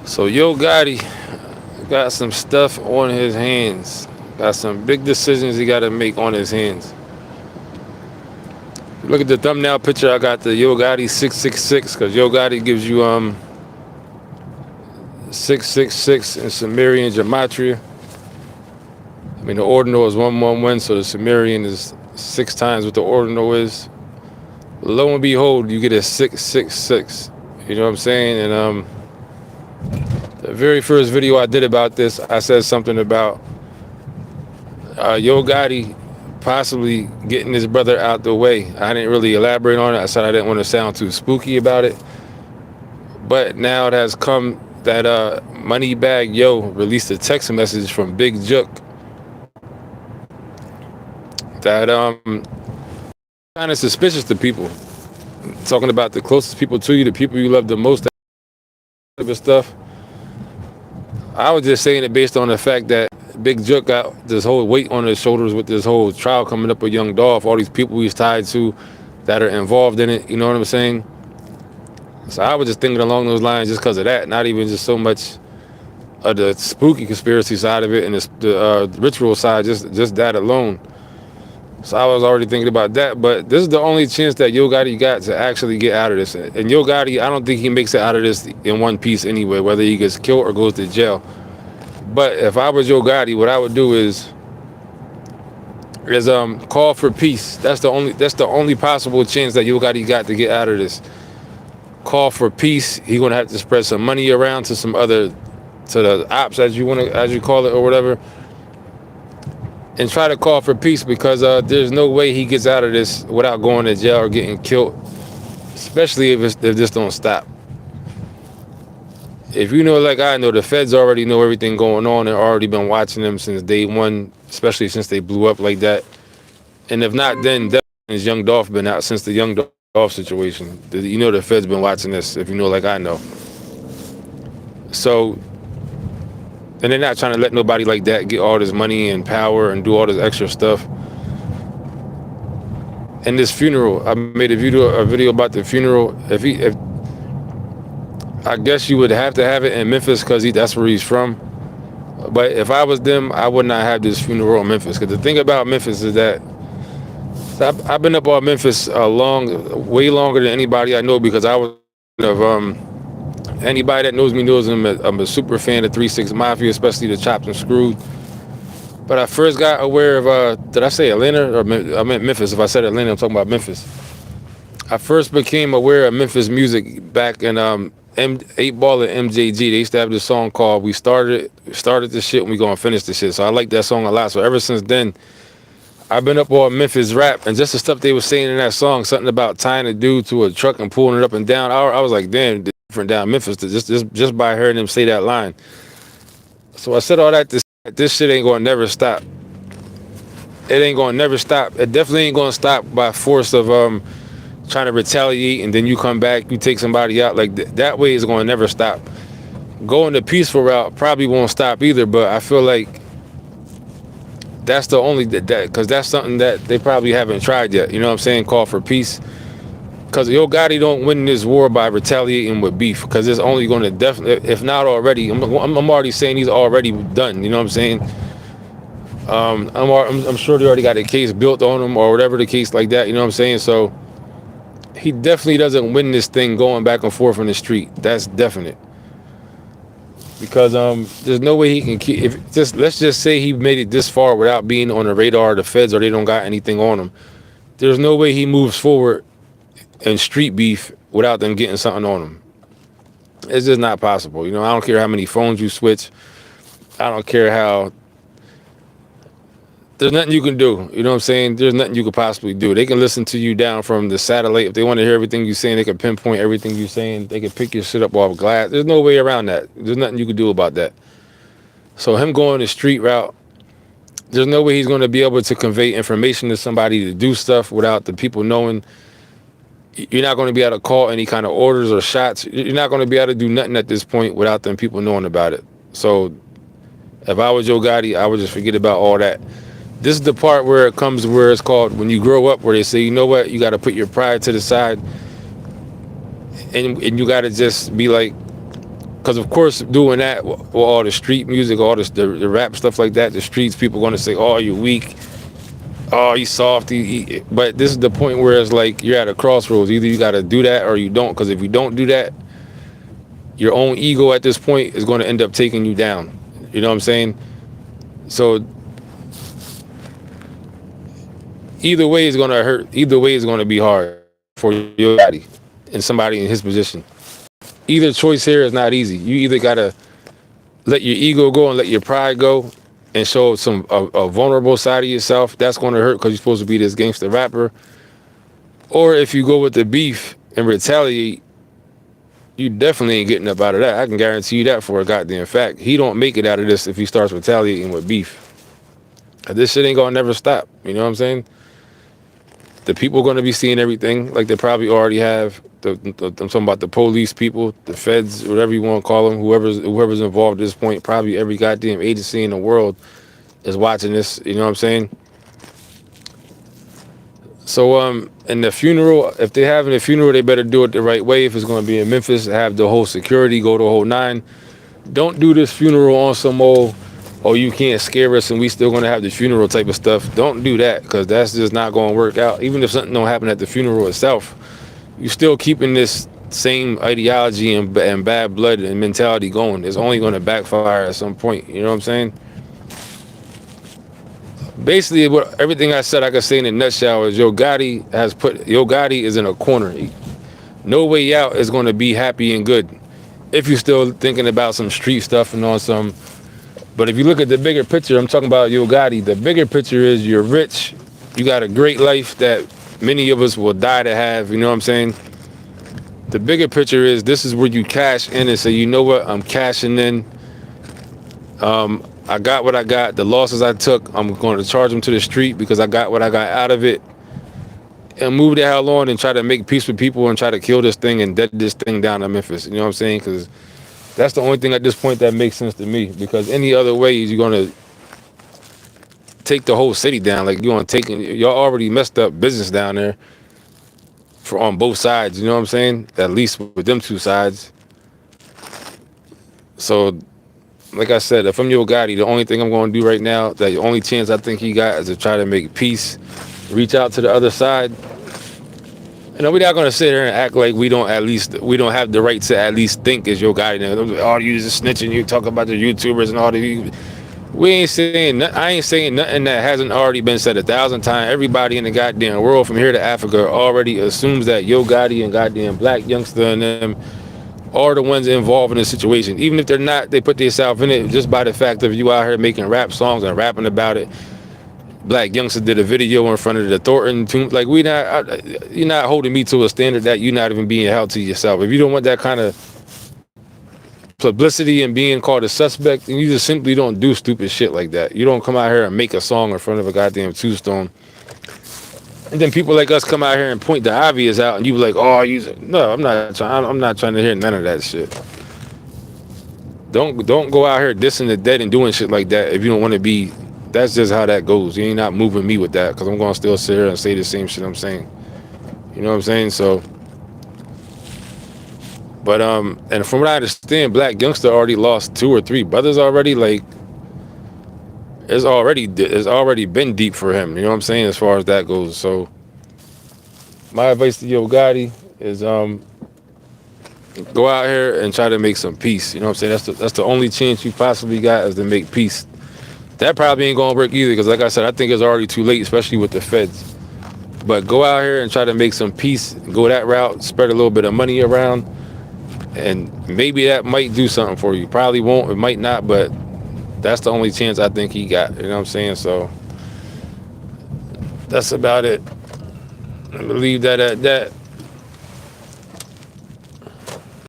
So Yo Gotti got some stuff on his hands. Got some big decisions he got to make on his hands. Look at the thumbnail picture. I got the Yo Gotti 666 because Yo Gotti gives you 666 in Sumerian gematria. I mean the ordinal is 111, so the Sumerian is 6 times what the ordinal is. Lo and behold, you get a 666. You know what I'm saying? And the very first video I did about this, I said something about Yo Gotti possibly getting his brother out the way. I didn't really elaborate on it. I said I didn't want to sound too spooky about it. But now it has come that Moneybag Yo released a text message from Big Jook that kind of suspicious to people. Talking about the closest people to you, the people you love the most, that type of stuff. I was just saying it based on the fact that Big Jook got this whole weight on his shoulders with this whole trial coming up with Young Dolph, all these people he's tied to that are involved in it, you know what I'm saying? So I was just thinking along those lines just because of that, not even just so much of the spooky conspiracy side of it and the ritual side, just that alone. So I was already thinking about that, but this is the only chance that Yo Gotti got to actually get out of this. And Yo Gotti, I don't think he makes it out of this in one piece anyway, whether he gets killed or goes to jail. But if I was Yo Gotti, what I would do is call for peace. That's the only possible chance that Yo Gotti got to get out of this. Call for peace. He gonna have to spread some money around to the ops, as you call it or whatever, and try to call for peace, because there's no way he gets out of this without going to jail or getting killed, especially if this don't stop. If you know, like I know, the feds already know everything going on and already been watching them since day one, especially since they blew up like that. And if not, then definitely Young Dolph been out since the Young Dolph situation. You know the feds been watching this, if you know like I know. So, and they're not trying to let nobody like that get all this money and power and do all this extra stuff. And this funeral, I made a video about the funeral. If I guess you would have to have it in Memphis because that's where he's from. But if I was them, I would not have this funeral in Memphis. Because the thing about Memphis is that I've been up on Memphis way longer than anybody I know, because I was anybody that knows me knows I'm a super fan of 3-6 Mafia, especially the Chopped and Screwed. But I first got aware of did I say Atlanta or I meant Memphis? If I said Atlanta, I'm talking about Memphis. I first became aware of Memphis music back in 8 Ball and MJG. They used to have this song called "We Started This Shit and We Gonna Finish This Shit." So I like that song a lot. So ever since then, I've been up on Memphis rap, and just the stuff they were saying in that song, something about tying a dude to a truck and pulling it up and down. I was like, damn, different down Memphis just by hearing them say that line. So I said all that to say this shit ain't gonna never stop. It ain't gonna never stop. It definitely ain't gonna stop by force of trying to retaliate, and then you come back, you take somebody out. Like that way is gonna never stop. Going the peaceful route probably won't stop either, but I feel like that's the only because that's something that they probably haven't tried yet. You know what I'm saying? Call for peace. Because Yo Gotti don't win this war by retaliating with beef, because it's only going to definitely, if not already, I'm already saying he's already done. You know what I'm saying? I'm sure they already got a case built on him or whatever the case like that. You know what I'm saying? So he definitely doesn't win this thing going back and forth on the street. That's definite. Because there's no way he can keep. Let's just say he made it this far without being on the radar of the feds, or they don't got anything on him. There's no way he moves forward in street beef without them getting something on him. It's just not possible. You know, I don't care how many phones you switch. I don't care how. There's nothing you can do. You know what I'm saying? There's nothing you could possibly do. They can listen to you down from the satellite. If they want to hear everything you're saying, they can pinpoint everything you're saying. They can pick your shit up off glass. There's no way around that. There's nothing you can do about that. So him going the street route, there's no way he's going to be able to convey information to somebody to do stuff without the people knowing. You're not going to be able to call any kind of orders or shots. You're not going to be able to do nothing at this point without them people knowing about it. So if I was Yo Gotti, I would just forget about all that. This is the part where it comes where it's called when you grow up, where they say, you know what, you got to put your pride to the side, and you got to just be like, because of course doing that with all the street music, all this the rap stuff like that, the streets people going to say, oh, you weak, oh, you soft. But this is the point where it's like you're at a crossroads. Either you got to do that or you don't. Because if you don't do that, your own ego at this point is going to end up taking you down. You know what I'm saying? So either way is going to hurt. Either way is going to be hard for your body and somebody in his position. Either choice here is not easy. You either got to let your ego go and let your pride go and show a vulnerable side of yourself. That's going to hurt because you're supposed to be this gangster rapper. Or if you go with the beef and retaliate, you definitely ain't getting up out of that. I can guarantee you that for a goddamn fact. He don't make it out of this if he starts retaliating with beef. This shit ain't gonna never stop. You know what I'm saying? The people are gonna be seeing everything like they probably already have. I'm talking about the police people, the feds, whatever you want to call them, whoever's involved at this point. Probably every goddamn agency in the world is watching this. You know what I'm saying? So in the funeral, if they're having a funeral, they better do it the right way. If it's going to be in Memphis, have the whole security, go the whole nine. Don't do this funeral on some old, oh, you can't scare us and we still going to have the funeral type of stuff. Don't do that, because that's just not going to work out. Even if something don't happen at the funeral itself, you're still keeping this same ideology and bad blood and mentality going. It's only going to backfire at some point. You know what I'm saying? Basically, everything I said, I could say in a nutshell is Yo Gotti is in a corner. No way out is going to be happy and good if you're still thinking about some street stuff and on some. But if you look at the bigger picture, I'm talking about Yo Gotti. The bigger picture is you're rich, you got a great life that many of us will die to have. You know what I'm saying? The bigger picture is this is where you cash in and say, you know what, I'm cashing in. I got what I got. The losses I took, I'm going to charge them to the street because I got what I got out of it. And move the hell on and try to make peace with people and try to kill this thing and dead this thing down in Memphis. You know what I'm saying? Because that's the only thing at this point that makes sense to me. Because any other way, you're going to take the whole city down. Like, you're going to take, y'all already messed up business down there on both sides. You know what I'm saying? At least with them two sides. So, like I said, if I'm Yo Gotti, the only thing I'm going to do right now, the only chance I think he got is to try to make peace, reach out to the other side. You know, we're not going to sit here and act like we don't have the right to at least think as Yo Gotti. All you just snitching, you talk about the YouTubers and all the. We ain't saying, I ain't saying nothing that hasn't already been said 1,000 times. Everybody in the goddamn world from here to Africa already assumes that Yo Gotti and goddamn Black Youngster and them are the ones involved in the situation. Even if they're not, they put themselves in it just by the fact of you out here making rap songs and rapping about it. Black Youngster did a video in front of the Thornton tomb. Like, you're not holding me to a standard that you're not even being held to yourself. If you don't want that kind of publicity and being called a suspect, then you just simply don't do stupid shit like that. You don't come out here and make a song in front of a goddamn tombstone. And then people like us come out here and point the obvious out, and you be like, "Oh, no, I'm not trying to hear none of that shit." Don't go out here dissing the dead and doing shit like that if you don't want to be. That's just how that goes. You ain't not moving me with that, because I'm gonna still sit here and say the same shit I'm saying. You know what I'm saying? So, but and from what I understand, Black Youngster already lost 2 or 3 brothers already. Like, it's already been deep for him. You know what I'm saying? As far as that goes. So my advice to Yo Gotti is go out here and try to make some peace. You know what I'm saying? That's the only chance you possibly got, is to make peace. That probably ain't gonna work either, because like I said, I think it's already too late, especially with the feds. But go out here and try to make some peace. Go that route. Spread a little bit of money around, and maybe that might do something for you. Probably won't. It might not, but that's the only chance I think he got. You know what I'm saying? So that's about it. I'm gonna leave that at that.